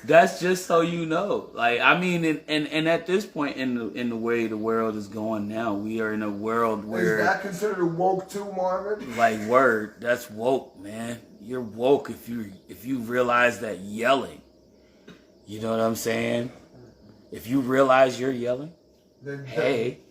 That's just so you know. Like, I mean, and at this point in the way the world is going now, we are in a world where is that considered woke too, Marvin? like word, that's woke, man. You're woke if you realize that yelling. You know what I'm saying? If you realize you're yelling, then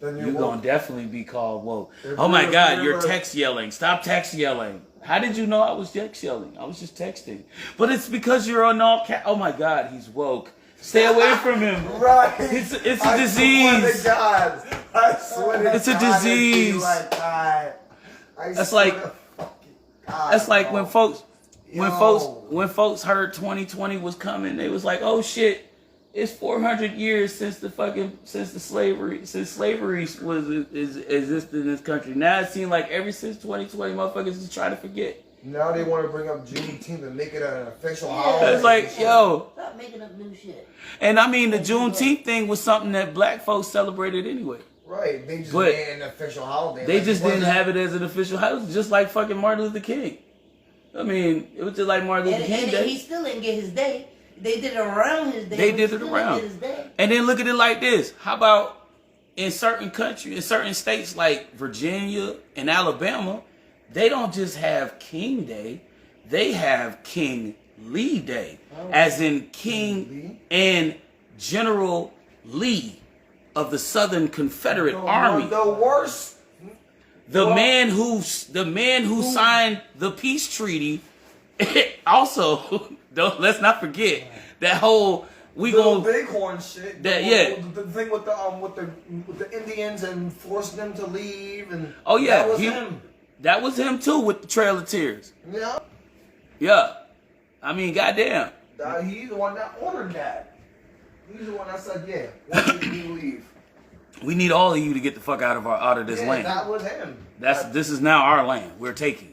you're gonna definitely be called woke. Oh my God, you're text yelling. Stop text yelling. How did you know I was text yelling? I was just texting. But it's because you're on all oh my God, he's woke. Stay away from him. Right. It's a disease. God. I swear to it's a disease. That's like when folks heard 2020 was coming, they was like, oh shit. It's 400 years since slavery was existed in this country. Now it seems like ever since 2020, motherfuckers is trying to forget. Now they want to bring up Juneteenth and make it an official holiday. It's like, yo, stop making up new shit. And I mean, the Juneteenth thing was something that black folks celebrated anyway. Right, they just made it an official holiday. They just didn't have it as an official holiday, just like fucking Martin Luther King. I mean, it was just like Martin Luther King Day. He still didn't get his day. They did it around his day. They did it around. And then look at it like this. How about in certain countries, in certain states like Virginia and Alabama, they don't just have King Day. They have King Lee Day. As in King and General Lee of the Southern Confederate Army. The worst. The man who signed the peace treaty. Also, let's not forget that whole bighorn shit. The thing with the Indians and forcing them to leave and that was him. That was him too with the Trail of Tears. Yeah. Yeah. I mean, goddamn. He's the one that ordered that. He's the one that said, "Yeah, when did you leave?" We need all of you to get the fuck out of this land. That was him. This is now our land. We're taking it.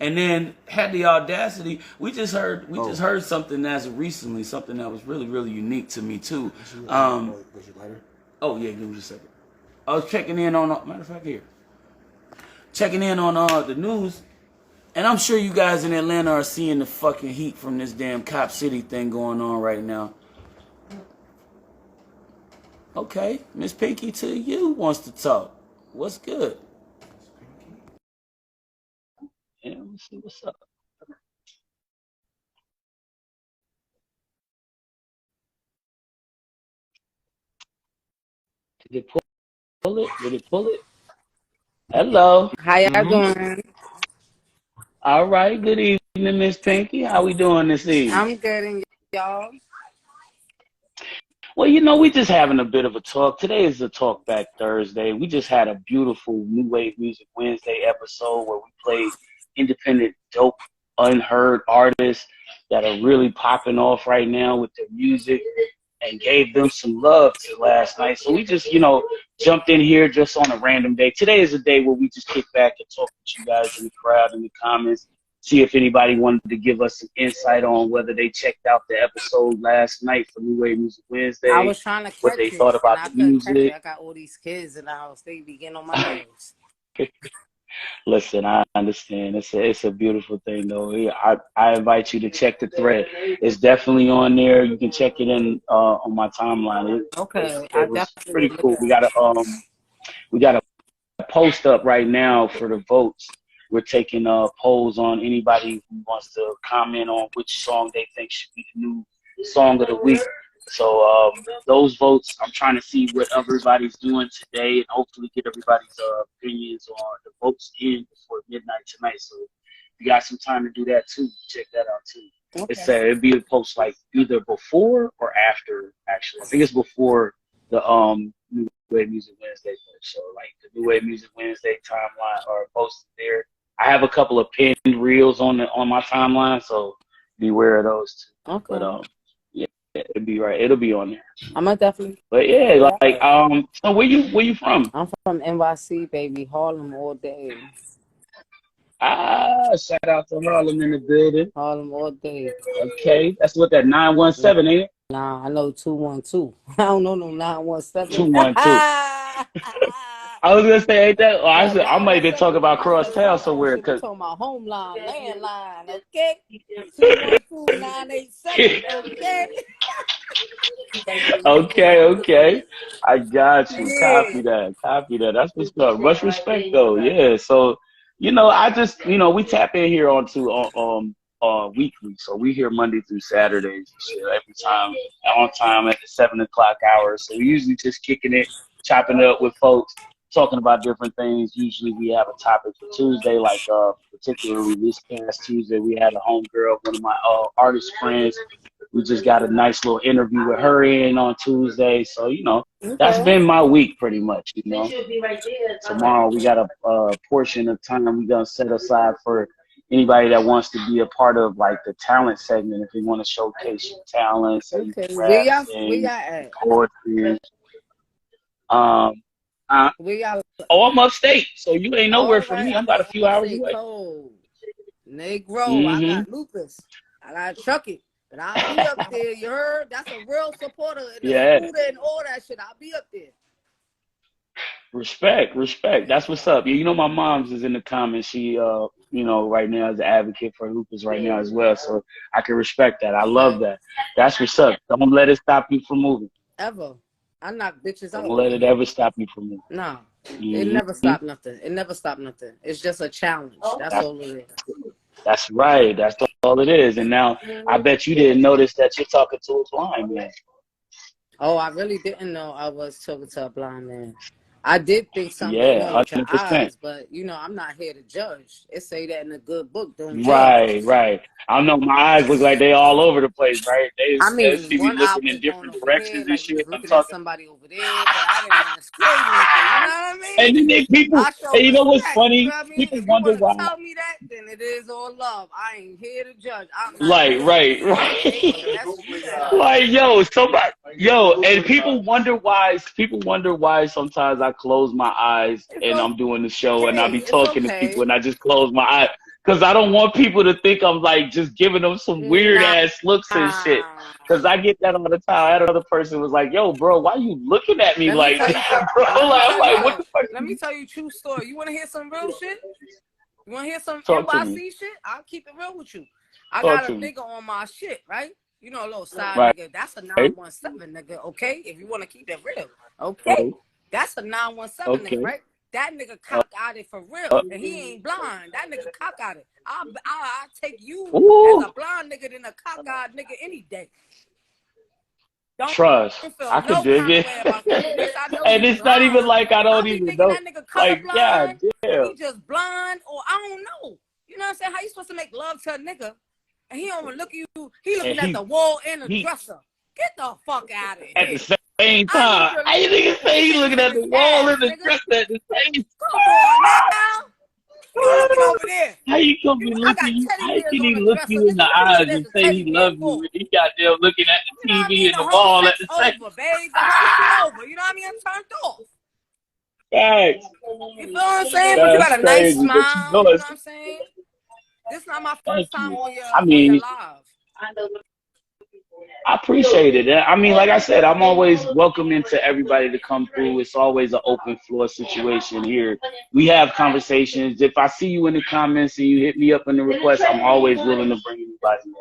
And then had the audacity. We just heard something as of recently, something that was really, really unique to me too. Oh yeah, give me just a second. I was checking in on matter of fact here. Checking in on the news, and I'm sure you guys in Atlanta are seeing the fucking heat from this damn Cop City thing going on right now. Okay, Miss Pinky to you wants to talk. What's good? Yeah, let's see what's up. Did it pull it? Did it pull it? Hello. How y'all doing? All right. Good evening, Miss Pinky. How we doing this evening? I'm good, and y'all? Well, we just having a bit of a talk. Today is the Talk Back Thursday. We just had a beautiful New Wave Music Wednesday episode where we played independent, dope, unheard artists that are really popping off right now with their music and gave them some love last night. So we just, jumped in here just on a random day. Today is a day where we just kick back and talk with you guys in the crowd, in the comments, see if anybody wanted to give us some insight on whether they checked out the episode last night for New Wave Music Wednesday. I was trying to catch what they thought about the music. I got all these kids in the house. They be getting on my nerves. Listen, I understand. It's a beautiful thing, though. I invite you to check the thread. It's definitely on there. You can check it in on my timeline. It was pretty cool. We got a post up right now for the votes. We're taking polls on anybody who wants to comment on which song they think should be the new song of the week. So those votes, I'm trying to see what everybody's doing today and hopefully get everybody's opinions on the votes in before midnight tonight. So if you got some time to do that too, check that out too. Okay. It'd be a post like either before or after, actually. I think it's before the New Wave Music Wednesday post. So like the New Wave Music Wednesday timeline are posted there. I have a couple of pinned reels on my timeline, so beware of those too. Okay. But it'll be right. It'll be on there. I'm gonna definitely. But yeah, like so where you from? I'm from NYC, baby. Harlem all day. Shout out to Harlem in the building. Harlem all day. Okay, that's what that 917 ain't it? Nah, I know 212. I don't know no 917. 212. I was gonna say, ain't that? I might be talking about crosstown somewhere. Cause talking about home line, landline, okay? 212-987, okay? Okay. I got you. Yeah. Copy that. That's what's up. Much respect though. Yeah. So, I just, we tap in here weekly. So we here Monday through Saturdays and shit every time on time at the 7 o'clock hour. So we usually just kicking it, chopping it up with folks, talking about different things. Usually we have a topic for Tuesday, like particularly this past Tuesday we had a homegirl, one of my artist friends. We just got a nice little interview with her in on Tuesday. So, that's Okay. been my week pretty much, Tomorrow we got a portion of time we're going to set aside for anybody that wants to be a part of like the talent segment. If you want to showcase your talents, say you Okay. can Where rap, y'all sing, at? poetry. Um, uh, Where y'all? I'm upstate, so you ain't nowhere All from right. me. I'm I'm about a few hours say away. cold. Negro. I Mm-hmm. got lupus. I got Chucky. But I'll be up there. You heard? That's a real supporter in the Yeah. Scooter and all that shit. I'll be up there. Respect. That's what's up. Yeah, my mom's is in the comments. She, right now is an advocate for lupus right now as well. So I can respect that. I love that. That's what's up. Don't let it stop you from moving. Ever. I knock bitches Don't out let over it here. ever stop you from moving. No. It Mm-hmm. never stopped nothing. It never stopped nothing. It's just a challenge. That's all it is. That's right. That's all it is. And now I bet you didn't notice that you're talking to a blind man. Oh, I really didn't know I was talking to a blind man. I did think something was Yeah, wrong with your 100%. eyes, but I'm not here to judge. It say that in a good book, don't judge. Right. I know my eyes look like they all over the place, right? They I mean, see me one eye looking in was going different over here, directions and like you shit. was I'm looking at talking. somebody over there, but I didn't want to say nothing. You know what I And mean? then people, I show and you know what's respect. You funny? know what I mean? People If you wonder want to why. tell me that, then it is all love. I ain't here to judge. I'm not Like, judging. right. Okay? That's street love. Like, and people wonder why. People wonder why sometimes I close my eyes It's and I'm doing the show and I okay. be It's talking to people okay. and I just close my eyes because I don't want people to think I'm like just giving them some weird Nah. ass looks and shit. Because I get that all the time. I had another person was like, "Yo, bro, why you looking at me Let me like tell you that, something. bro?" Let me I'm tell you like, "What something. the fuck?" Let me tell you a true story. You want to hear some real shit? You want to hear some Talk to me. NYC shit? I'll keep it real with you. I Talk got a to me. nigga on my shit, right? A little side Right. nigga. That's a 917 nigga, okay? If you want to keep it real, okay? That's a 917 nigga, Okay. right? That nigga cock out it for real, and he ain't blind. That nigga cock out it. I'll take you as Ooh. a blind nigga than a cock out nigga any day. Don't Trust. feel I could no dig kind of it. way about that. Bitch, I know And you it's not even blind. like I I'll don't be even thinking know. that nigga Like, colorblind. God damn. He just blind, or I don't know. You know what I'm saying? How you supposed to make love to a nigga and he don't look at you? He And looking at the wall and the he dresser. Get the fuck out of at the here. same I need time. to I think say he look looking at at his the wall ass, and the nigga. dresser at the same Come on now. You looking over there. How you gonna be I looking got you? teddy How can bears on he the look dresser, you in nigga. the What you think eyes there's and a say teddy he bear loves you for? and he got there looking at You the know what I TV mean? and The the whole wall at sex the same over, babe. The whole shit over. You know what I mean? I'm turned off. time? You feel what I'm saying? But you That's got a nice crazy. But you smile. know You it's know what I'm saying? This is not my thank first time you. on I your mean, live. I appreciate it. I mean, like I said, I'm always welcoming to everybody to come through. It's always an open floor situation here. We have conversations. If I see you in the comments and you hit me up in the request, I'm always willing to bring anybody in.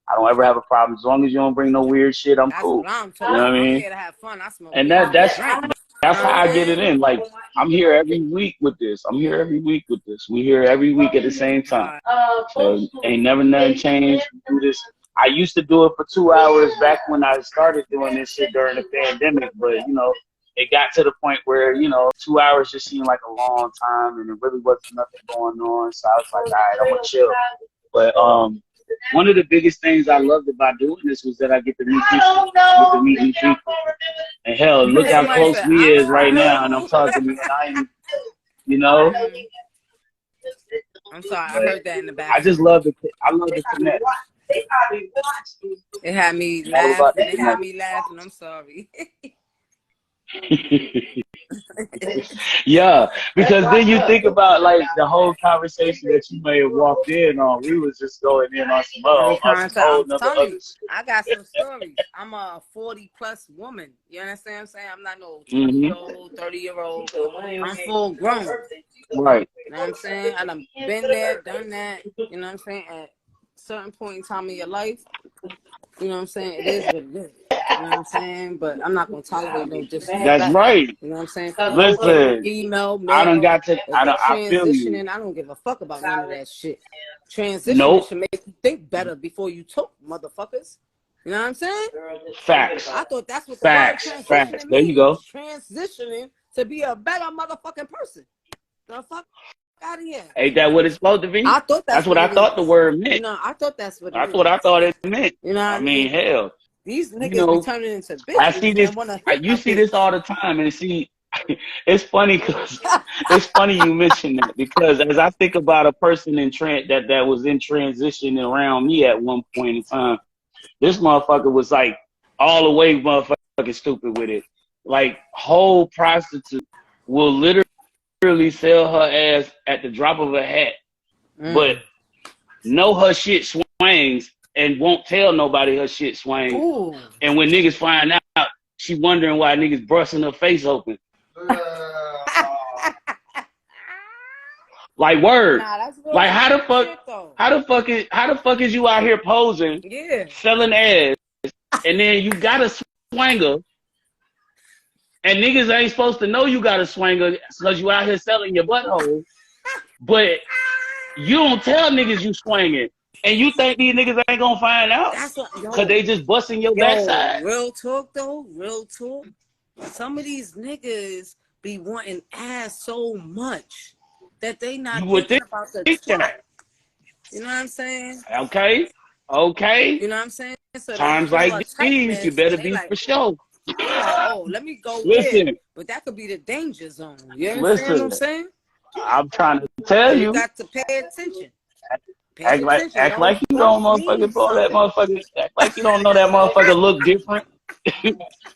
I don't ever have a problem. As long as you don't bring no weird shit, I'm That's what cool. I'm You know what talking I about. I'm mean? here to have fun. I smoke And weed. I don't drink. You that's know how what I'm I get saying? it in. Like I'm here every week with this. I'm here every week with this. We here every week at the same time. So ain't never nothing changed. We do this. I used to do it for 2 hours back when I started doing this shit during the pandemic, but it got to the point where 2 hours just seemed like a long time, and it really wasn't nothing going on. So I was like, all right, I'm gonna chill. But one of the biggest things I loved about doing this was that I get to meet people. I get to meet new people. And hell, look how Somebody close said, we I is right now, and I'm know. talking to you, and I ain't, you know. I'm sorry. I heard that in the I just background. love I love the connect. It had me All about the laughing. It had connect. me laughing. I'm sorry. Yeah, because then you think about like the whole conversation that you may have walked in on. We was just going in on I'm trying some to. whole I'm nother telling other you, shit. I got some stories. I'm a 40+ woman. You understand what I'm saying? I'm not no Hmm. 20-year-old, 30-year-old. I'm full grown. Right. You know what I'm saying? I done been there, done that. You know what I'm saying? At a certain point in time in your life, You know what I'm saying? It is what it is. You know what I'm saying? But I'm not gonna tolerate no disrespect. That's right. You know what I'm saying? Listen, Female, I don't male, got to. if I they don't. I feel you. transitioning, I don't give a fuck about none of that shit. Transitioning Nope. should make you think better before you talk, motherfuckers. You know what I'm saying? Facts. I thought that's what Facts. the word transitioning Facts. There you means. go. Transitioning to be a better motherfucking person. The fuck out of here. Ain't that what it's supposed to be? I thought that's what I thought the word meant. You know, I thought that's what it That's is. what I thought it meant. You know what I mean, hell. These niggas You know, be turning into bitches. I see this. You see this all the time, and see, it's funny because it's funny you mention that, because as I think about a person in that was in transition around me at one point in time, this motherfucker was like all the way motherfucking stupid with it. Like, whole prostitute will literally sell her ass at the drop of a hat, but know her shit swings and won't tell nobody her shit swings. Ooh. And when niggas find out, she wondering why niggas busting her face open. Like, word. Like, how the fuck is you out here posing, selling ass, and then you got a swanger, and niggas ain't supposed to know you got a swanger because you out here selling your butthole, but you don't tell niggas you swinging, and you think these niggas ain't gonna find out because they just busting your backside. Real talk though, real talk. Some of these niggas be wanting ass so much that they not thinking about the twat. You know what I'm saying? Okay. You know what I'm saying? So times like these, you better be for sure. Like, oh, let me go there. But that could be the danger zone. You understand what I'm saying? I'm trying to tell you. You got to pay attention. Act like you don't motherfucking pull that motherfucker. Act like you don't know that motherfucker look different.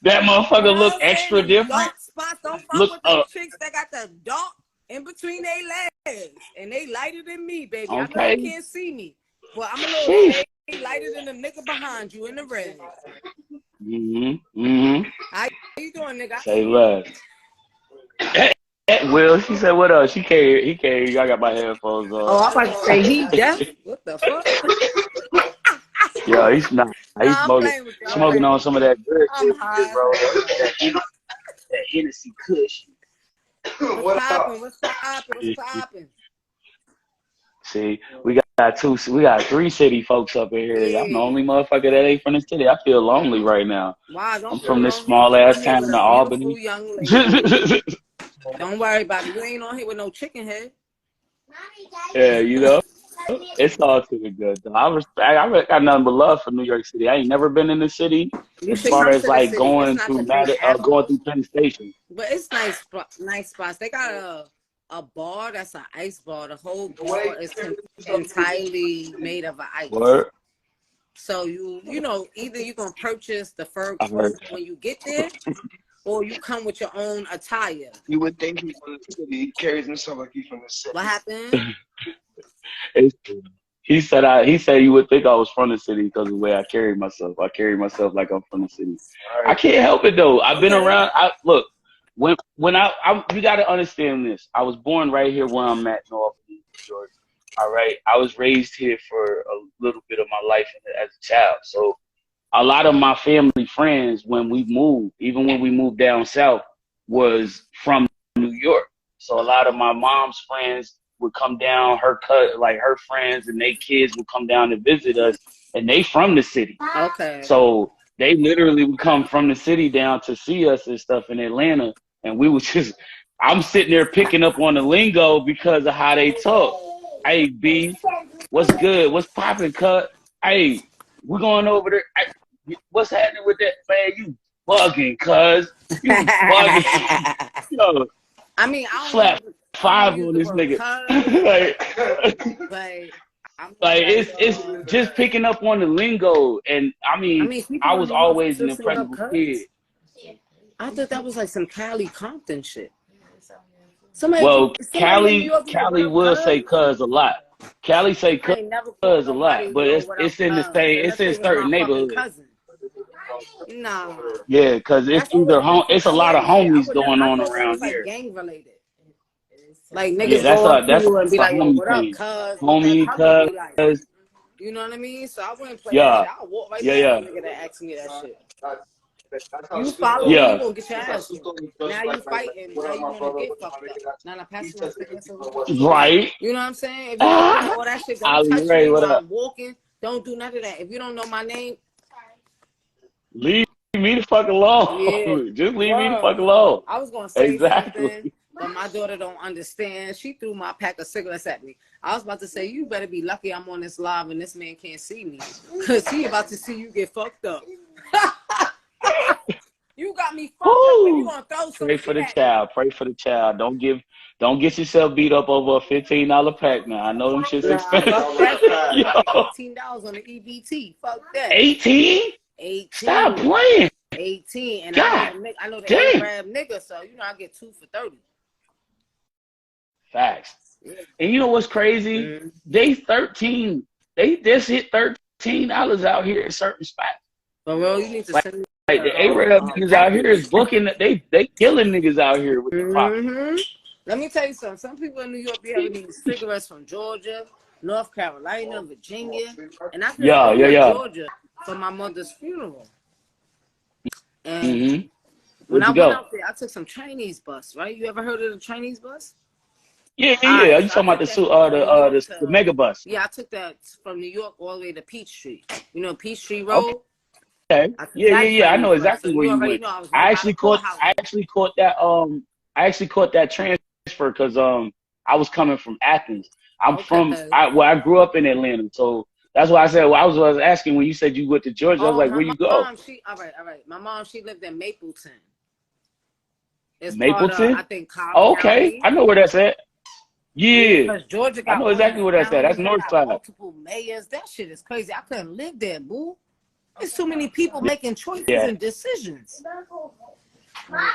That motherfucker look extra different. Dark spots don't fuck with the chicks that got the dark in between their legs. And they lighter than me, baby. I know you can't see me. But I'm a little shade lighter than the nigga behind you in the red. How you doing, nigga? Say less. Will, she said, what else? He can't. I got my headphones on. Oh, I'm about to say he deaf. What the fuck? Yo, he's not. He's smoking on some of that good shit, bro. That Hennessy Kush. What's poppin'? See, we got 3 city folks up in here. Yeah. I'm the only motherfucker that ain't from the city. I feel lonely right now. Wow, I'm from this small ass town in Albany. Don't worry about it. You ain't on here with no chicken head. Yeah, you know, it's all too good. Though. I got nothing but love for New York City. I ain't never been in the city as far as like going through Penn Station. But it's nice spots. They got a bar that's an ice bar. The whole bar is entirely made of ice. Word. So you know, either you're gonna purchase the fur coat when you get there, or you come with your own attire. You would think he's from the city. He carries himself like he's from the city. What happened? He said you would think I was from the city because of the way I carry myself. I carry myself like I'm from the city. Right. I can't help it though. I've been around. Look, when you got to understand this. I was born right here where I'm at, North New York. All right. I was raised here for a little bit of my life as a child. So a lot of my family friends, when we moved, even when we moved down south, was from New York. So a lot of my mom's friends would come down, her friends and their kids would come down to visit us, and they from the city. Okay. So they literally would come from the city down to see us and stuff in Atlanta, and we would I'm sitting there picking up on the lingo because of how they talk. Hey, B, what's good? What's poppin', cut? Hey, we're going over there. What's happening with that, man? You bugging, cuz. You bugging. Yo, I mean, I don't slap 5 on this nigga. like it's just picking up on the lingo, and I mean I was always an impressionable kid. I thought that was like some Cali Compton shit. Cali will say cuz a lot. Cali say cuz a lot, but it's in the same, it's in certain neighborhoods. Nah. Yeah, because it's either it's a lot of homies going on around here. Gang related. Like niggas go up to you and be like, what up, cuz? Homie, cuz. You know what I mean? So I wouldn't play Yeah. that shit. I'll walk right Yeah, past yeah. a nigga that asks me that shit. You follow me, you gonna get your ass whooped. Now you fighting, now you wanna get fucked up. Now I pass you my cigarettes over. Right. You know what I'm saying? If you don't do all that shit, don't touch me while I'm walking. Don't do none of that. If you don't know my name, leave me the fuck alone. Yeah. Just leave me the fuck alone. I was gonna say Exactly. something, but my daughter don't understand. She threw my pack of cigarettes at me. I was about to say, you better be lucky I'm on this live and this man can't see me, cause he about to see you get fucked up. You got me fucked up and you gonna throw some Pray for the shit child. Pray for the child. Don't get yourself beat up over a $15 pack now. I know them shit's expensive. Fuck that. $18 on the EBT. Fuck that. 18? 18. Stop playing. 18. And God, I know the Arab nigga, so you know I get 2 for 30. Facts. And you know what's crazy? Mm-hmm. They just hit $13 out here in certain spots. But well, you need to send me like the Arab niggas out here is booking. They killing niggas out here with the pop. Let me tell you something. Some people in New York be having these cigarettes from Georgia, North Carolina, Virginia, and I came to Georgia for my mother's funeral. And when I went out there, I took some Chinese bus. Right? You ever heard of the Chinese bus? Yeah. Are you talking about the mega bus? Yeah, I took that from New York all the way to Peachtree. You know Peachtree Road. Okay. Yeah. I know exactly where you went. I actually caught that transfer because I was coming from Athens. I grew up in Atlanta, so that's why I said I was asking when you said you went to Georgia. I was like, where you go? All right. My mom, she lived in Mapleton. It's Mapleton? Part of, I think Cobb County. I know where that's at. Yeah. Because Georgia got I know exactly where that's at. That's north side. Multiple mayors. That shit is crazy. I couldn't live there, boo. There's too many people making choices and decisions.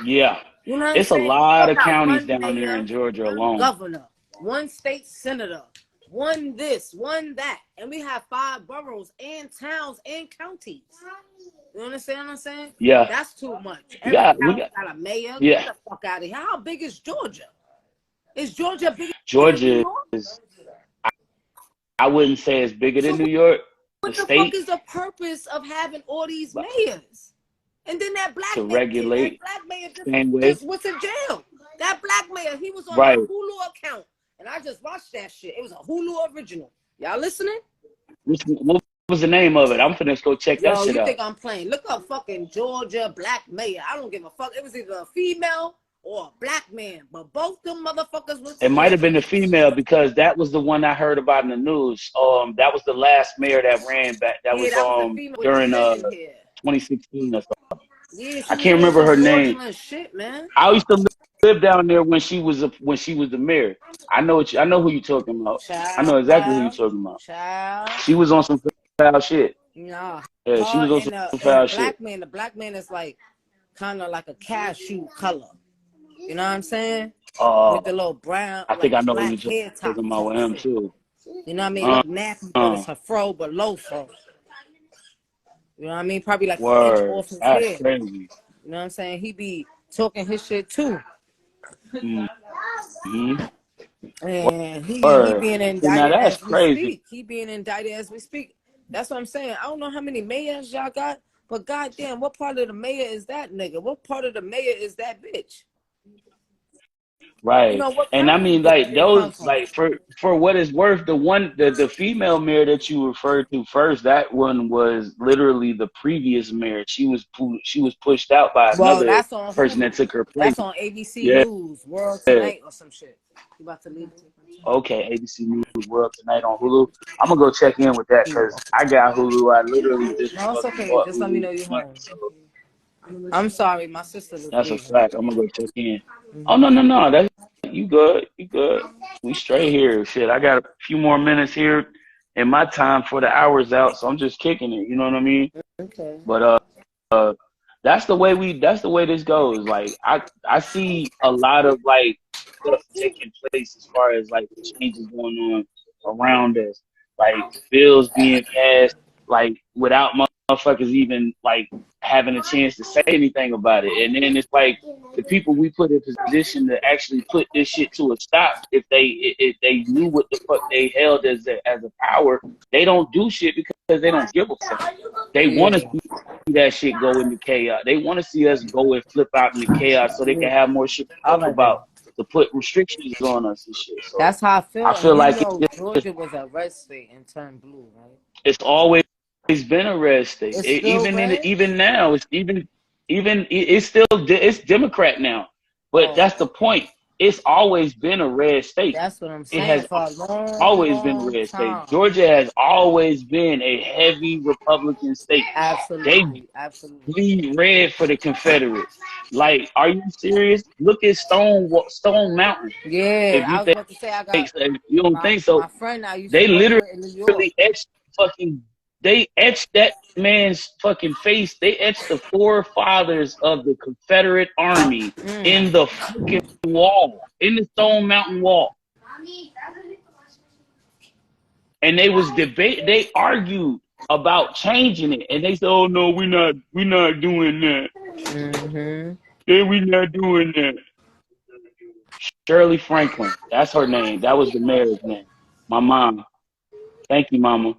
Yeah. You know it's a lot of counties down there in Georgia alone. Governor, one state senator, one this, one that. And we have 5 boroughs and towns and counties. You understand what I'm saying? Yeah. That's too much. We got a mayor. Get the fuck out of here. How big is Georgia? Is Georgia bigger Georgia than New York? I wouldn't say it's bigger than New York. What the fuck is the purpose of having all these mayors? And then that black to mayor, regulate. That black mayor just went to jail. That black mayor, he was on a Hulu account. And I just watched that shit. It was a Hulu original. Y'all listening? What was the name of it? I'm finna go check that shit out. You think I'm playing? Look up fucking Georgia black mayor. I don't give a fuck. It was either a female or a black man, but both them motherfuckers was. It might have been a female because that was the one I heard about in the news. That was the last mayor that ran back. That was during 2016 or something. Yeah, I can't remember her name. Shit, man. I used to live down there when she was the mayor. I know who you talking about. I know exactly who you talking about. She was on some foul shit. Nah. Yeah, she was on some foul shit. The black man is like kind of like a cashew color. You know what I'm saying? With the little brown. I think I know what you're talking about with him too. You know what I mean? Like nasty, but it's a fro, but low fro. You know what I mean? Probably like an inch off his head. Crazy. You know what I'm saying? He be talking his shit too. And he being indicted as we speak. He being indicted as we speak. That's what I'm saying. I don't know how many mayors y'all got, but goddamn, what part of the mayor is that nigga? What part of the mayor is that bitch? Right. You know, and I mean, like those, like for what it's worth, the female mayor that you referred to first, that one was literally the previous mayor. She was pushed out by another person that took her place. That's on ABC News, World Tonight or some shit. You about to leave? Okay, ABC News, World Tonight on Hulu. I'm gonna go check in with that because I got Hulu. I literally just. No, it's okay. Just let me know you're home. I'm sorry, my sister. That's a fact. I'm gonna go check in. Oh no, that's you good. We straight here. Shit, I got a few more minutes here in my time for the hours out, so I'm just kicking it. You know what I mean? Okay. But that's the way this goes. Like I see a lot of like stuff taking place as far as like the changes going on around us. Like bills being passed, like without motherfuckers even like having a chance to say anything about it. And then it's like the people we put in position to actually put this shit to a stop, if they knew what the fuck they held as a power, they don't do shit because they don't give a fuck. They want to see that shit go into chaos. They want to see us go and flip out into chaos so they can have more shit to talk about, to put restrictions on us and shit. So that's how I feel. I feel like Georgia was a red state and turned blue, right? it's always been a red state. It's still red? Even now, it's Democrat now. But that's the point. It's always been a red state. That's what I'm saying. It has for a long, always been a red state. Georgia has always been a heavy Republican state. Absolutely. They bleed red for the Confederates. Like, are you serious? Look at Stone Mountain. Yeah, I was about to say I got. You don't think so? My friend now used they to literally etched that man's fucking face. They etched the forefathers of the Confederate Army in the fucking wall, in the Stone Mountain wall. And they was they argued about changing it, and they said, "Oh no, we're not doing that. Yeah, we're not doing that." Shirley Franklin, that's her name. That was the mayor's name. My mom. Thank you, Mama.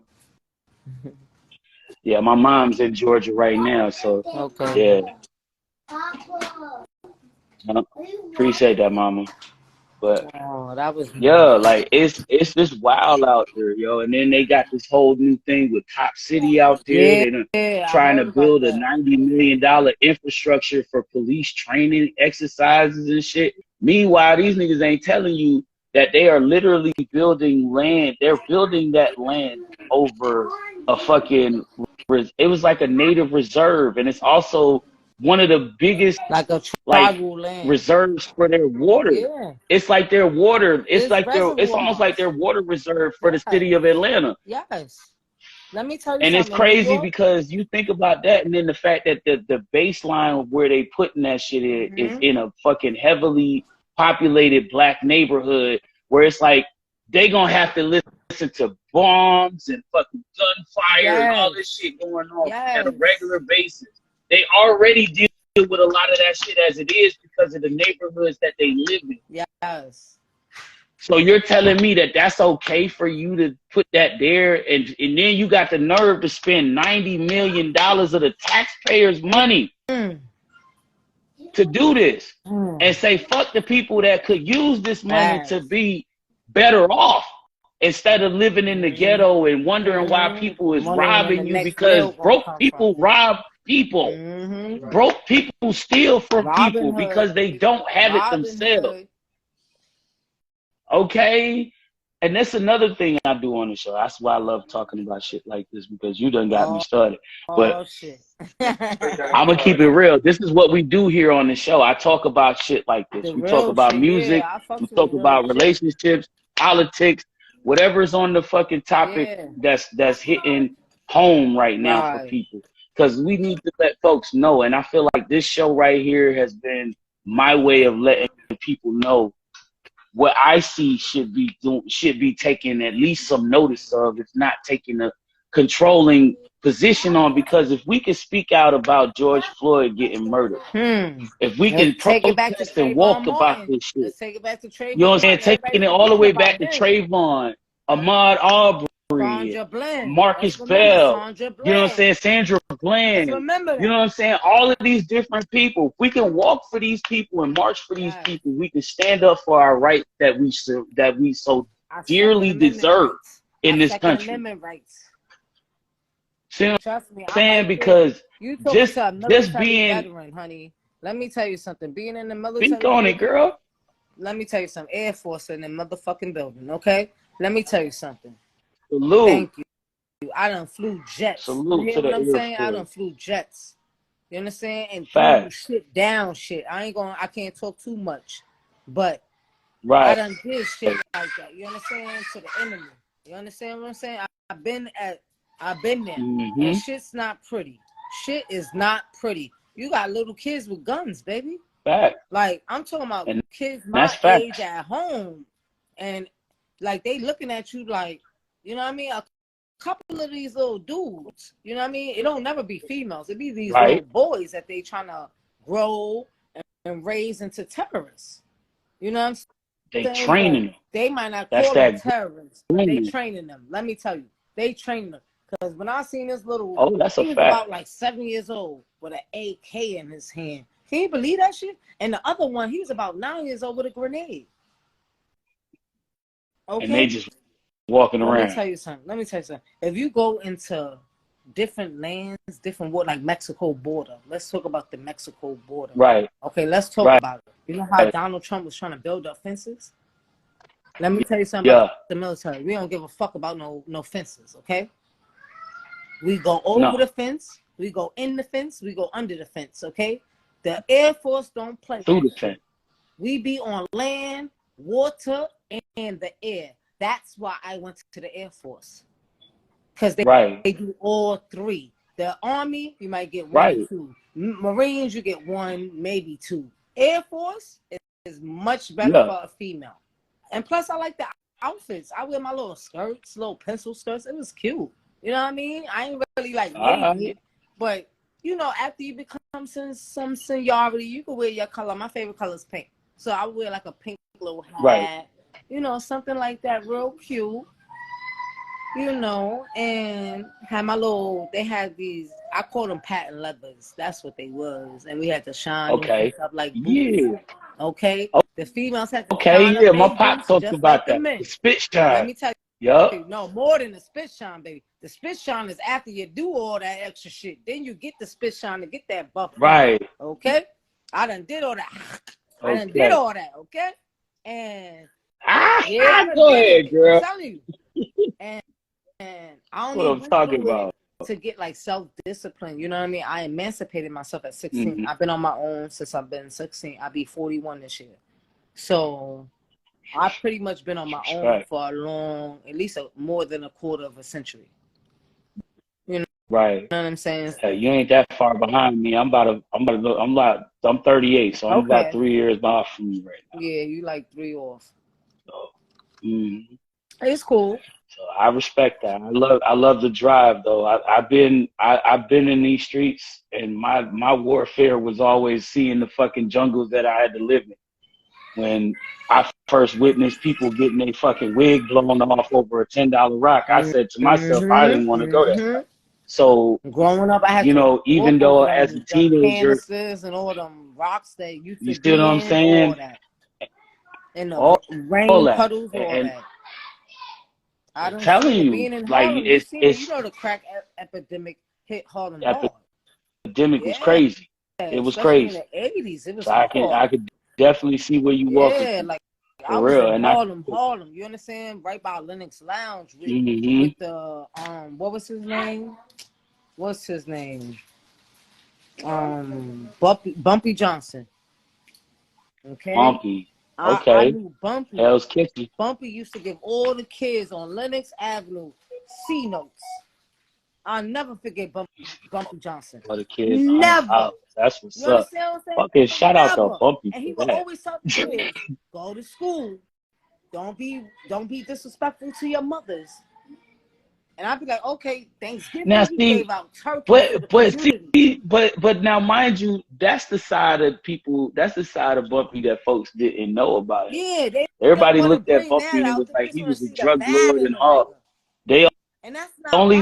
Yeah, my mom's in Georgia right now, so yeah. Appreciate that, Mama. But that was like it's just wild out there, yo. And then they got this whole new thing with Top City out there. They're trying to build a $90 million infrastructure for police training exercises and shit. Meanwhile, these niggas ain't telling you that they are literally building land. They're building that land over a fucking, it was like a native reserve. And it's also one of the biggest reserves for their water. Yeah. It's like their water. It's almost like their water reserve for the city of Atlanta. Yes. Let me tell you something. And it's crazy because you think about that, and then the fact that the baseline of where they putting that shit is in a fucking heavily populated black neighborhood where it's like they gonna have to listen to bombs and fucking gunfire and all this shit going on at a regular basis. They already deal with a lot of that shit as it is because of the neighborhoods that they live in. Yes. So you're telling me that that's okay for you to put that there, and then you got the nerve to spend $90 million of the taxpayers' money to do this and say fuck the people that could use this money to be better off instead of living in the ghetto and wondering why people is robbing you because broke people rob people. Broke people steal from people because they don't have it themselves. Okay? And that's another thing I do on the show. That's why I love talking about shit like this, because you done got me started. But I'm going to keep it real. This is what we do here on the show. I talk about shit like this. We talk about music. We talk about relationships, politics, whatever's on the fucking topic that's hitting home right now for people. Because we need to let folks know. And I feel like this show right here has been my way of letting people know what I see should be taking at least some notice of, if not taking a controlling position on. Because if we can speak out about George Floyd getting murdered, if we can protest and walk about this shit, let's take it back to Trayvon. You know what I'm saying? Taking it all the way back to Trayvon, Ahmaud Arbery, Marcus Bell, you know what I'm saying? Sandra Bland, you know what I'm saying? All of these different people. If we can walk for these people and march for these people, we can stand up for our rights that we so dearly deserve in this country. See what I'm saying? Because just being veteran, honey. Let me tell you something. Being in the military. Speak on it, girl. Let me tell you something. Air Force in the motherfucking building, okay? Let me tell you something. Salute. Thank you. I done flew jets. Salute you hear to what the I'm saying? Force. I done flew jets. You understand? And threw shit down shit. I can't talk too much. But I done did shit like that. You understand? To the enemy. You understand what I'm saying? I've been there. And shit's not pretty. Shit is not pretty. You got little kids with guns, baby. Fact. Like, I'm talking about kids my age at home. And like, they looking at you like, you know what I mean? A couple of these little dudes, you know what I mean? It don't never be females. It be these little boys that they trying to grow and raised into terrorists. You know what I'm They saying? training them. They might not That's call them that terrorists. They training them. Let me tell you, they training them. Because when I seen this little, that's he a was fact. about like 7 years old with an AK in his hand. Can you believe that shit? And the other one, he was about 9 years old with a grenade. Okay. And they just walking around. Let me tell you something. If you go into different lands, different what, like Mexico border. Let's talk about the Mexico border. Right. Okay, let's talk about it. You know how Donald Trump was trying to build up fences? Let me tell you something about the military. We don't give a fuck about no fences, okay? We go over the fence, we go in the fence, we go under the fence, okay? The Air Force don't play through the fence. We be on land, water, and the air. That's why I went to the Air Force. Because they do all three. The Army, you might get one or two. Marines, you get one, maybe two. Air Force is much better for a female. And plus, I like the outfits. I wear my little skirts, little pencil skirts. It was cute. You know what I mean? I ain't really like naked. But, you know, after you become some seniority, you can wear your color. My favorite color is pink. So I wear like a pink little hat. You know, something like that, real cute. You know, and had my little, they had these, I call them patent leathers. That's what they was. And we had to shine them up like boots. Okay? The females had to shine up my their pop boots talked just about like that. the men. The spit shine. Let me tell you. Yup. No, more than the spit shine, baby. The spit shine is after you do all that extra shit. Then you get the spit shine to get that buff. Right. Okay? I done did all that. I done did all that, okay? And go ahead, girl. I'm telling you. And I don't even talking about to get like self-discipline. You know what I mean? I emancipated myself at 16. Mm-hmm. I've been on my own since I've been 16. I'll be 41 this year. So I've pretty much been on my own for a long, at least more than a quarter of a century. You know, right? You know what I'm saying? Hey, you ain't that far behind me. I'm 38, so I'm about 3 years off from you right now. Yeah, you like 3 off. So, it's cool. So I respect that. I love the drive though. I've been in these streets, and my warfare was always seeing the fucking jungles that I had to live in. When I first witnessed people getting their fucking wig blown off over a $10 rock, I said to myself, I didn't want to go there. So growing up, I had even though as a teenager, and all them rocks that you see what I'm saying? All that. And the rain puddles, all that. I'm telling you, being in like Harlem, it's you know the crack epidemic hit Harlem hard. Epidemic was crazy. It was crazy. In the 80s, it was. So I could definitely see where you walking. Yeah, like for real. In Harlem. You understand? Right by Lenox Lounge with the what was his name? What's his name? Bumpy Johnson. Okay. Bumpy. Okay. I knew Bumpy. Hell's Kitchen. Bumpy used to give all the kids on Lenox Avenue C notes. I'll never forget Bumpy Johnson. All the kids. Never. That's what's you up. Understand what I'm saying? Fucking shout out to Bumpy. And he would always tell the kids, go to school. Don't be disrespectful to your mothers. And I'd be like, okay, Thanksgiving, now, he gave out turkey but now, mind you, that's the side of people. That's the side of Bumpy that folks didn't know about. Yeah, everybody looked at Bumpy and it was like he was a drug lord and all. They only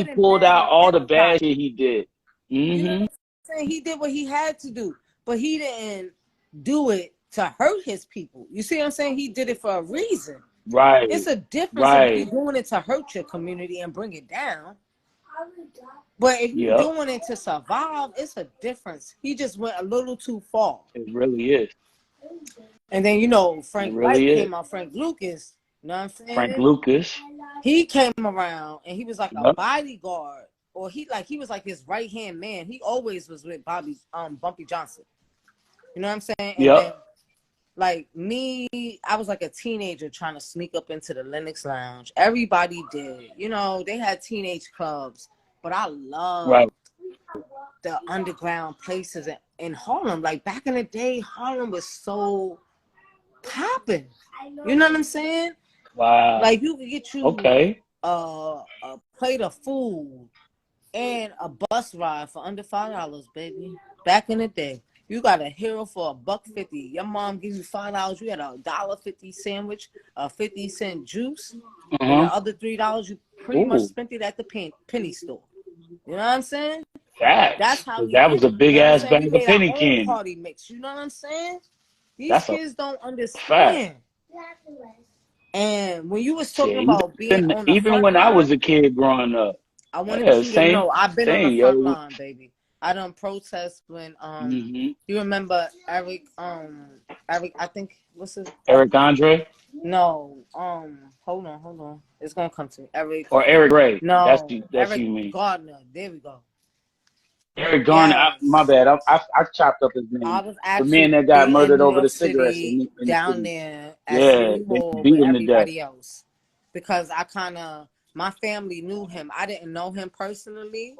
pulled out all the bad shit he did. You know what I'm saying? He did what he had to do, but he didn't do it to hurt his people. You see what I'm saying? He did it for a reason. Right. It's a difference if you're doing it to hurt your community and bring it down. But if you're doing it to survive, it's a difference. He just went a little too far. It really is. And then, you know, Frank really came out, Frank Lucas. You know what I'm saying? Frank Lucas. He came around and he was like a bodyguard. Or he was like his right-hand man. He always was with Bumpy Johnson. You know what I'm saying? And then, like me, I was like a teenager trying to sneak up into the Lenox Lounge. Everybody did. You know, they had teenage clubs. But I loved the underground places in Harlem. Like back in the day, Harlem was so popping. You know what I'm saying? Wow. Like you could get you a plate of food and a bus ride for under $5, baby. Back in the day. You got a hero for $1.50. Your mom gives you $5. You had a $1.50 sandwich, a 50-cent juice, and the other $3 you pretty much spent it at the penny store. You know what I'm saying? Facts. That's how we that did was a it. big You know ass what I'm saying? bag We of made our penny own candy. party mix. You know what I'm saying? These That's kids don't fact. understand. And when you was talking Shit, about being on the even front when I was line, a kid growing up. I wanted Yeah, you to know I've been on the front yo. line, baby. I done protest when you remember Eric, I think what's his Eric Andre? No, hold on. It's gonna come to me. Eric Or Eric Ray. No, That's Eric you mean. Gardner. There we go. Eric Garner, Yes. my bad. I chopped up his name. I was The man actually that got in murdered New over York the cigarettes City, in the down city. there at Yeah, City they Hall beat with him to death. everybody else. Because my family knew him. I didn't know him personally.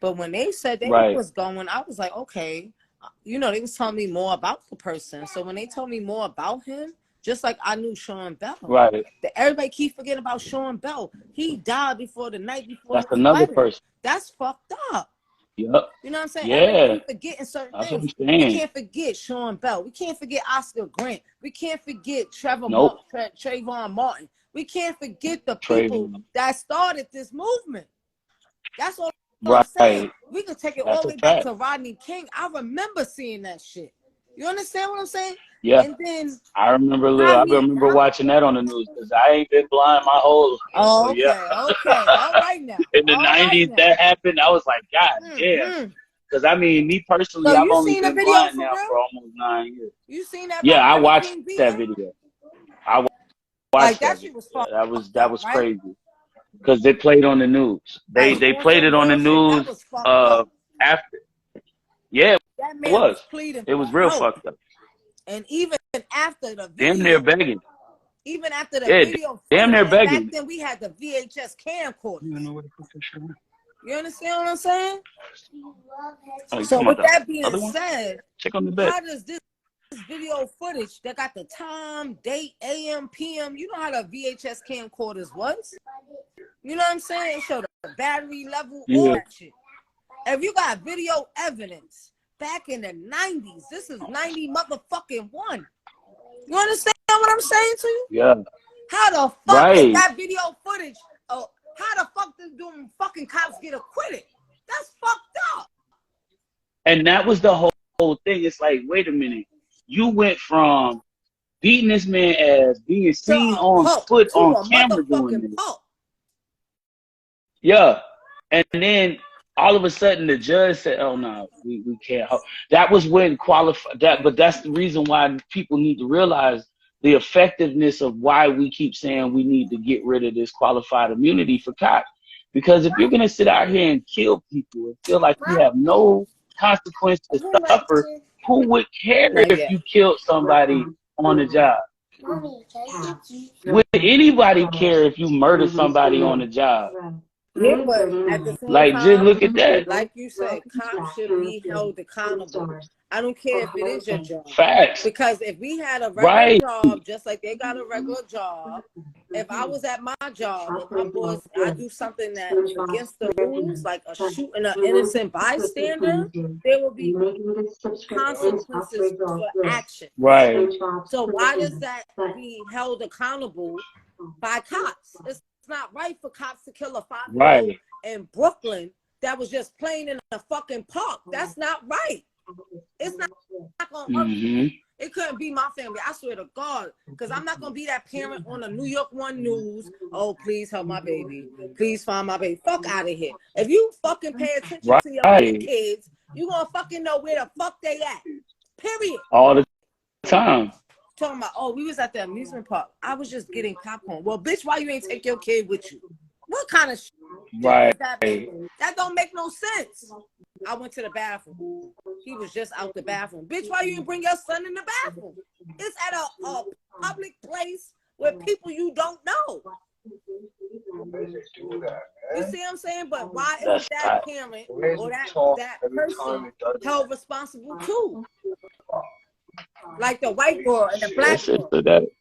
But when they said they was going, I was like, okay. You know, they was telling me more about the person. So when they told me more about him, just like I knew Sean Bell. Right. Everybody keep forgetting about Sean Bell. He died the night before That's his another wedding. person. That's fucked up. Yep. You know what I'm saying? Yeah. Everybody keep forgetting certain That's things. what I'm saying. We can't forget Sean Bell. We can't forget Oscar Grant. We can't forget Trayvon Martin. We can't forget the people that started this movement. That's all I'm saying. We can take it all the way back to Rodney King. I remember seeing that shit. You understand what I'm saying? Yeah. And then I remember watching that on the news because I ain't been blind my whole life. Oh, so, okay, okay. All right now. In the 90s, that happened. I was like, God damn. Because, I mean, me personally, So I've only been blind now for almost 9 years. You seen that? Yeah, I watched that video. I watched that video. That was crazy. Because they played on the news. They played it on the news after. Yeah, it was. It was real fucked up. And even after the video, damn near begging. Even after the video, damn near begging. Back then we had the VHS camcorder. You understand what I'm saying? So with that being said, check on the bed. How does this video footage that got the time, date, AM, PM, you know how the VHS camcorders was? You know what I'm saying? It showed the battery level, all that shit. If you got video evidence back in the 90s, this is 90 motherfucking one. You understand what I'm saying to you? Yeah. How the fuck is that video footage? Oh, how the fuck did them fucking cops get acquitted? That's fucked up. And that was the whole thing. It's like, wait a minute. You went from beating this man ass, being seen on foot on camera doing this. Yeah. And then all of a sudden the judge said, oh no, we can't. That was when but that's the reason why people need to realize the effectiveness of why we keep saying we need to get rid of this qualified immunity for cops. Because if you're gonna sit out here and kill people and feel like you have no consequence to suffer, who would care if you killed somebody on the job? Would anybody care if you murdered somebody on the job? Yeah, but at the same time, just look at that. Like you said, cops should be held accountable. I don't care if it is your job. Facts. Because if we had a regular job, just like they got a regular job, if I was at my job and my boss, I do something that's against the rules, like shooting an innocent bystander, there will be consequences for action. Right. So why does that be held accountable by cops? It's not right for cops to kill a 5-year-old in Brooklyn that was just playing in a fucking park. That's not right. It's not gonna It couldn't be my family. I swear to God, because I'm not gonna be that parent on the New York One News. Oh, please help my baby. Please find my baby. Fuck out of here. If you fucking pay attention to your other kids, you gonna fucking know where the fuck they at. Period. All the time. Talking about, oh, we was at the amusement park. I was just getting popcorn. Well, bitch, why you ain't take your kid with you? What kind of shit is that? That don't make no sense. I went to the bathroom. He was just out the bathroom. Bitch, why you didn't bring your son in the bathroom? It's at a public place with people you don't know. You see what I'm saying? But why isn't that parent or that person held responsible too? Like the white girl and the black girl.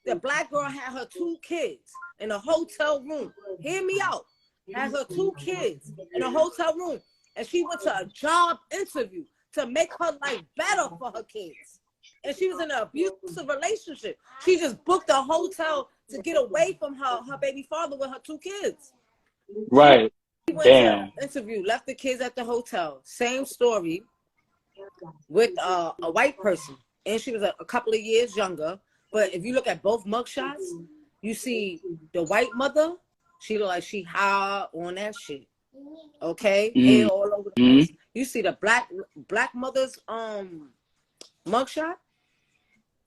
The black girl had her 2 kids in a hotel room. Hear me out. Had her 2 kids in a hotel room. And she went to a job interview to make her life better for her kids. And she was in an abusive relationship. She just booked a hotel to get away from her baby father with her 2 kids. Right. She went to an interview, left the kids at the hotel. Same story with a white person. And she was a couple of years younger. But if you look at both mugshots, you see the white mother, she look like she high on that shit. Okay? Hair all over the place. You see the black mother's mugshot?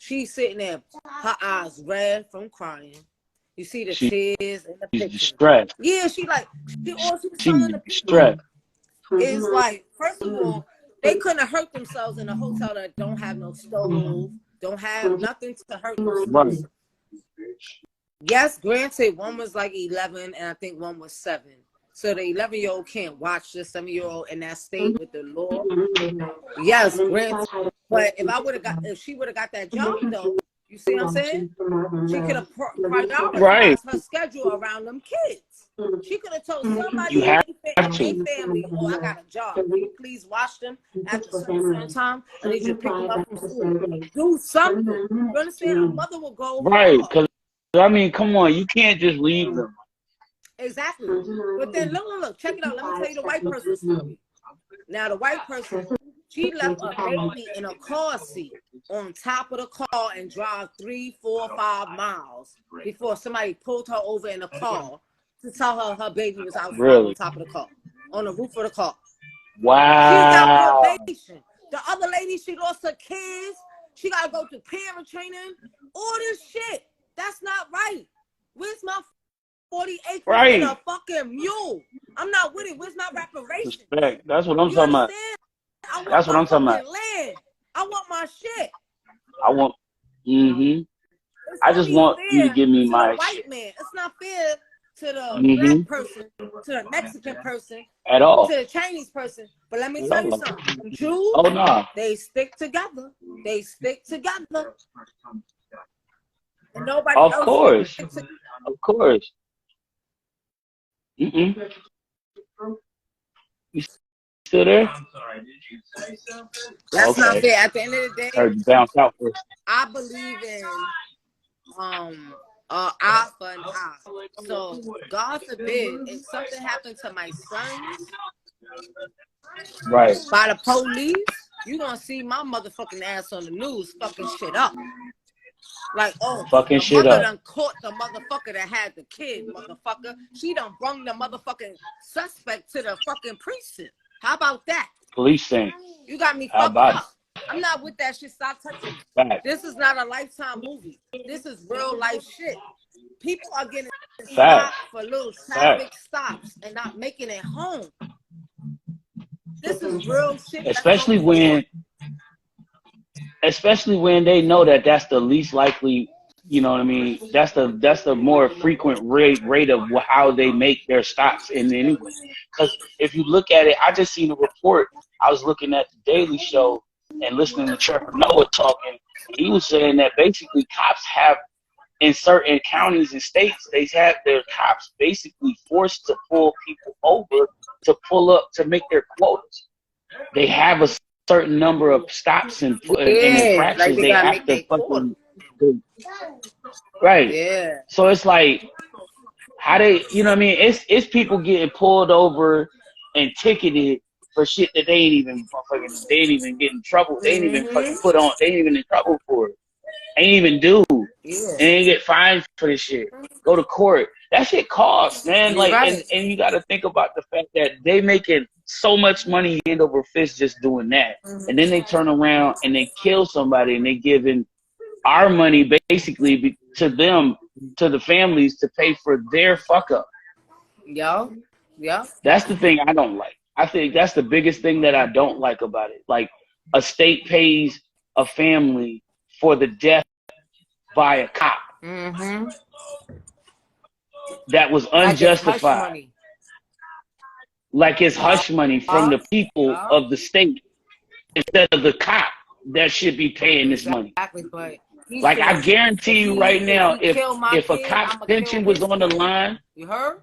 She's sitting there, her eyes red from crying. You see the tears in the picture. Stressed. Yeah, she was telling the people. Stressed. It's like, first of all, they couldn't have hurt themselves in a hotel that don't have no stove, don't have nothing to hurt themselves. Right. Yes, granted, one was like 11 and I think one was 7. So the 11-year-old can't watch the 7-year-old in that state with the law. Yes, granted. But if she would have got that job though, you see what I'm saying? She could have prioritized her schedule around them kids. She could have told somebody in their family, oh, I got a job. Can you please watch them at a certain time? I need you to pick them up from school. Do something. You understand? A mother will go right, because I mean, come on, you can't just leave them. Exactly. But then look, check it out. Let me tell you the white person's story. Now the white person, she left a baby in a car seat on top of the car and drive 3, 4, 5 miles before somebody pulled her over in a car to tell her baby was outside on top of the car, on the roof of the car. Wow. She got probation. The other lady, she lost her kids. She got to go through parent training. All this shit. That's not right. Where's my 40 acres and a fucking mule? I'm not with it. Where's my reparation? Respect. That's what I'm talking about. That's what I'm talking about. Land. I want my shit. I want. I just want you to give me my white shit. Man. It's not fair to the black person, to the Mexican person, at all, to the Chinese person. But let me tell you something. Jews, they stick together. They stick together. And nobody else. Of course. You still there? I'm sorry, did you say something? That's not fair. At the end of the day, I believe in eye for an eye. So God forbid if something happened to my sons by the police, you gonna see my motherfucking ass on the news fucking shit up. Like, oh, fucking the mother done caught the motherfucker that had the kid, motherfucker. She done brung the motherfucking suspect to the fucking precinct. How about that? Police thing. You got me fucked up. I'm not with that shit. Stop touching me. Fact. This is not a Lifetime movie. This is real life shit. People are getting stopped for little traffic stops and not making it home. This is real shit. Especially when they know that that's the least likely, you know what I mean? That's the more frequent rate of how they make their stops in anyway. Because if you look at it, I just seen a report. I was looking at the Daily Show and listening to Trevor Noah talking. He was saying that basically cops have, in certain counties and states, they have their cops basically forced to pull people over to pull up to make their quotas. They have a certain number of stops and infractions like they have to fucking do. Right. Yeah. So it's like how they, you know what I mean? It's people getting pulled over and ticketed for shit that they ain't even get in trouble. They ain't even fucking put on. They ain't even in trouble for it. Ain't even do. Yeah. And they get fined for this shit. Go to court. That shit costs, man. Like, and you got to think about the fact that they making so much money hand over fist just doing that, and then they turn around and they kill somebody, and they giving our money basically to them, to the families, to pay for their fuck up. Yeah. That's the thing I don't like. I think that's the biggest thing that I don't like about it. Like, a state pays a family for the death by a cop. That was unjustified. Like it's hush money from the people of the state instead of the cop that should be paying this money. But like, I guarantee you right now, if a cop's pension was on the line, you heard?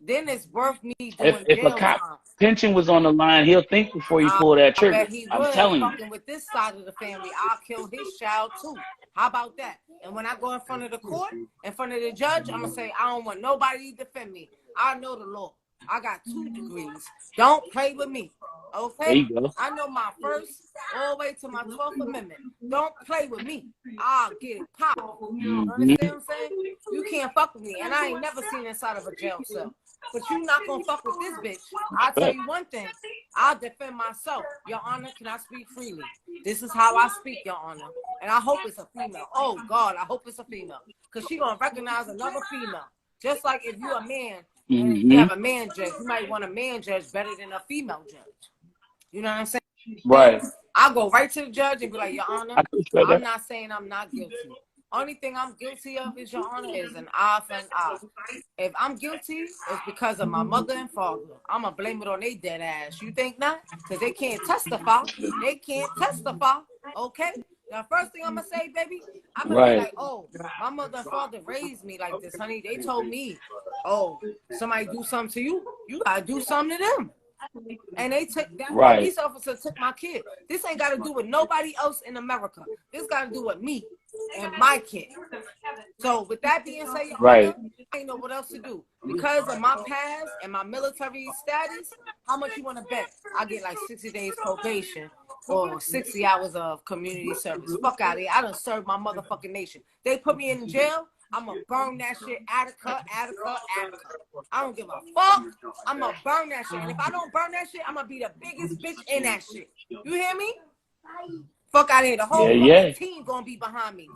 Then it's worth me doing jail time. pension was on the line, he'll think before you pull that I trigger. bet he I'm would. telling you. Fucking with this side of the family, I'll kill his child too. How about that? And when I go in front of the court, in front of the judge, I'm gonna say I don't want nobody to defend me. I know the law. I got 2 degrees. Don't play with me. Okay? There you go. I know my first all the way to my 12th Amendment. Don't play with me. I'll get it popped. You understand what I'm saying? You can't fuck with me. And I ain't never seen inside of a jail cell. But you not gonna fuck with this bitch. I'll tell you one thing. I'll defend myself. Your Honor, can I speak freely? This is how I speak, Your Honor. And I hope it's a female. Oh, God, I hope it's a female. Because she gonna recognize another female. Just like if you're a man and you have a man judge, you might want a man judge better than a female judge. You know what I'm saying? Right. I'll go right to the judge and be like, Your Honor, I'm not saying I'm not guilty. Only thing I'm guilty of, is, Your Honor, is an eye for an eye. If I'm guilty, it's because of my mother and father. I'm going to blame it on their dead ass. You think not? Because they can't testify. They can't testify. Okay? The first thing I'm going to say, baby, I'm going to be like, oh, my mother and father raised me like this, honey. They told me, oh, somebody do something to you, you got to do something to them. And they took that police officer took my kid. This ain't got to do with nobody else in America. This got to do with me and my kid. So with that being said, I ain't know what else to do. Because of my past and my military status, how much you want to bet? I get like 60 days probation or 60 hours of community service. Fuck out of here. I done served my motherfucking nation. They put me in jail. I'm going to burn that shit, Attica. I don't give a fuck. I'm going to burn that shit. And if I don't burn that shit, I'm going to be the biggest bitch in that shit. You hear me? Fuck out of here. The whole team going to be behind me.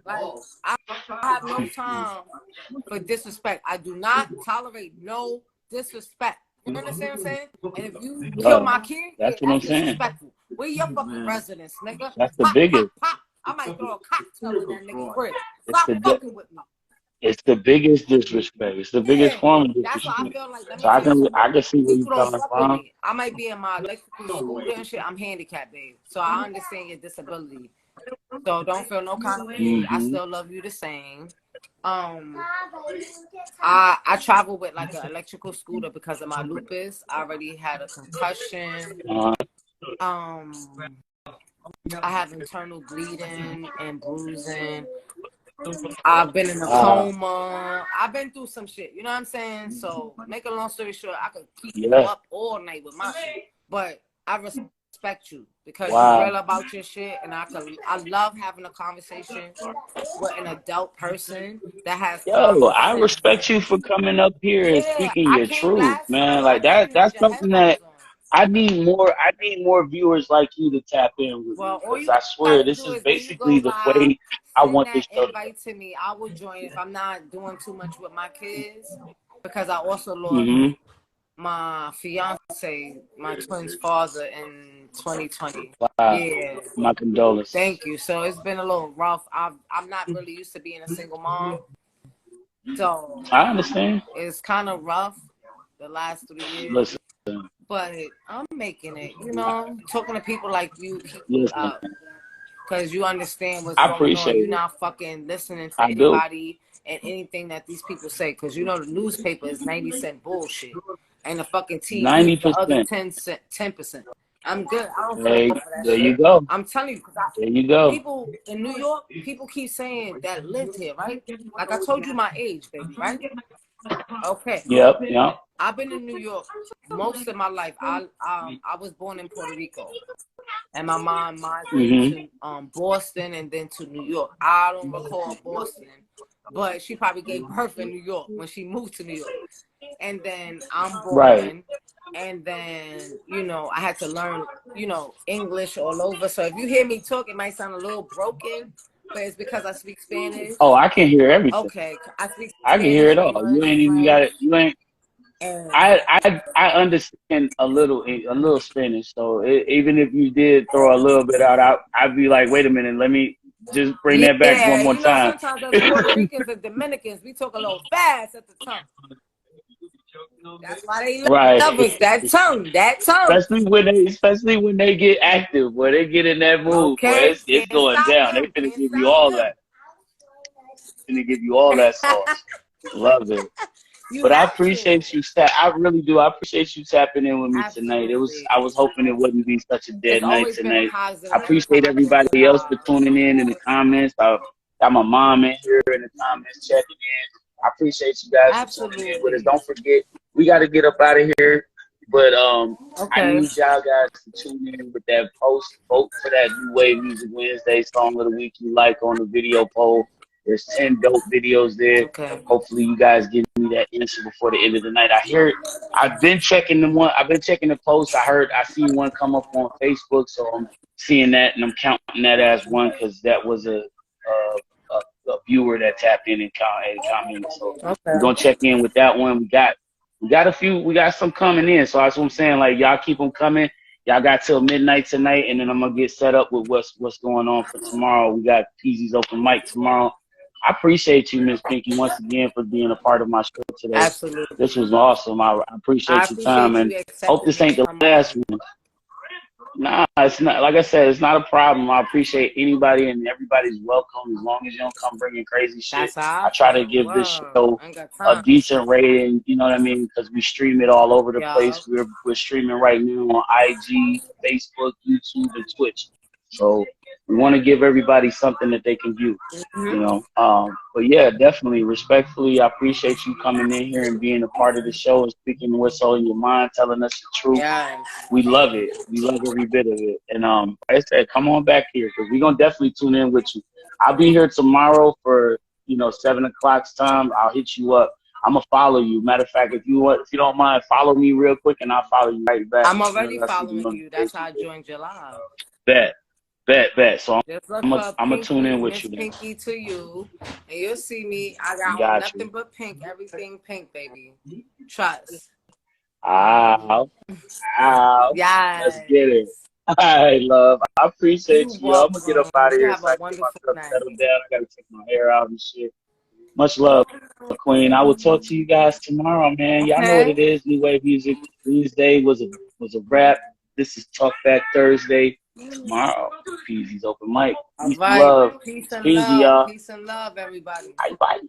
Like, I have no time for disrespect. I do not tolerate no disrespect. You understand what I'm saying? And if you kill my kid, that's what I'm saying. Disrespectful. Where your fucking residence, nigga? That's the biggest. Pop. I might throw a cocktail in that nigga's crib. Stop fucking with me. It's the biggest disrespect. It's the biggest form of disrespect. That's why I feel like. So I can see where you're coming from. I might be in my electrical scooter and shit. I'm handicapped, babe. So I understand your disability. So don't feel no kind of way. I still love you the same. I travel with like an electrical scooter because of my lupus. I already had a concussion. I have internal bleeding and bruising. I've been in a coma. I've been through some shit. You know what I'm saying? So, make a long story short, I could keep you up all night with my shit. But I respect you because you're real about your shit, and I love having a conversation with an adult person that has. I respect you for coming up here and speaking your truth, man. Like that's something that. I need more viewers like you to tap in with me, because I swear this is basically the way I want this show. Invite to me, I will join if I'm not doing too much with my kids, because I also lost my fiance, my twin's father, in 2020. Wow. Yeah, my condolences. Thank you. So it's been a little rough. I'm not really used to being a single mom, so I understand. It's kind of rough the last 3 years. Listen. But I'm making it, talking to people like you, because you understand what's going on. You're not fucking listening to anybody and anything that these people say, because the newspaper is 90% bullshit, and the fucking TV 90%. The other 10%. I'm good. I don't feel for that there shit. You go. I'm telling you, there you go. People in New York, people keep saying that lived here, right? Like I told you my age, baby, right? Okay. Yep. I've been in New York most of my life. I was born in Puerto Rico, and my mom migrated to Boston and then to New York. I don't recall Boston, but she probably gave birth in New York when she moved to New York. And then I'm born, and then I had to learn English all over. So if you hear me talk, it might sound a little broken, but it's because I speak Spanish. Oh, I can hear everything. Okay, I speak Spanish, I can hear it all. You ain't even got it. You ain't. I understand a little Spanish. So even if you did throw a little bit out, I'd be like, wait a minute, let me just bring that back one more time. Sometimes as Puerto Ricans and Dominicans, we talk a little fast at the tongue. That's why they love us. That tongue. Especially when they get active, where they get in that mood, boy, it's going down. They're gonna give you all that. They're gonna give you all that sauce. Love it. But I appreciate you. I really do. I appreciate you tapping in with me tonight. I was hoping it wouldn't be such a dead night tonight. I appreciate everybody else for tuning in the comments. I got my mom in here in the comments checking in. I appreciate you guys for tuning in with us. Don't forget, we got to get up out of here. But I need y'all guys to tune in with that post. Vote for that New Wave Music Wednesday song of the week you like on the video poll. There's 10 dope videos there. Hopefully you guys give me that answer before the end of the night. I've been checking the posts. I seen one come up on Facebook, so I'm seeing that and I'm counting that as one because that was a viewer that tapped in and commented. So we're gonna check in with that one. We got some coming in. So that's what I'm saying. Like y'all keep them coming. Y'all got till midnight tonight, and then I'm gonna get set up with what's going on for tomorrow. We got Peazy's open mic tomorrow. I appreciate you, Miss Pinky, once again for being a part of my show today. Absolutely. This was awesome. I appreciate your time, and hope this ain't the last one. Nah, it's not. Like I said, it's not a problem. I appreciate anybody and everybody's welcome as long as you don't come bringing crazy shit. I try to give this show a decent rating, you know what I mean? Because we stream it all over the place. We're streaming right now on IG, Facebook, YouTube, and Twitch. So we want to give everybody something that they can view, you know. But yeah, definitely, respectfully, I appreciate you coming in here and being a part of the show and speaking what's on your mind, telling us the truth. We love it. We love every bit of it. And like I said, come on back here because we're gonna definitely tune in with you. I'll be here tomorrow for 7 o'clock's time. I'll hit you up. I'm gonna follow you. Matter of fact, if you don't mind, follow me real quick, and I'll follow you right back. I'm already following you. That's how I joined your live. Bet. So I'm gonna tune in with you. Pinky to you, and you'll see me. I got on nothing but pink. Everything pink, baby. Trust. Ow. Yes. Let's get it. All right, love. I appreciate you. I'm gonna get up out of here. Have a wonderful night. Settle down. I gotta take my hair out and shit. Much love, Queen. I will talk to you guys tomorrow, man. Y'all know what it is. New Wave Music Wednesday was a wrap. This is Talk Back Thursday. Tomorrow, Peazy's open mic. Peace and love. Peace and love. Peace and love, everybody. Bye.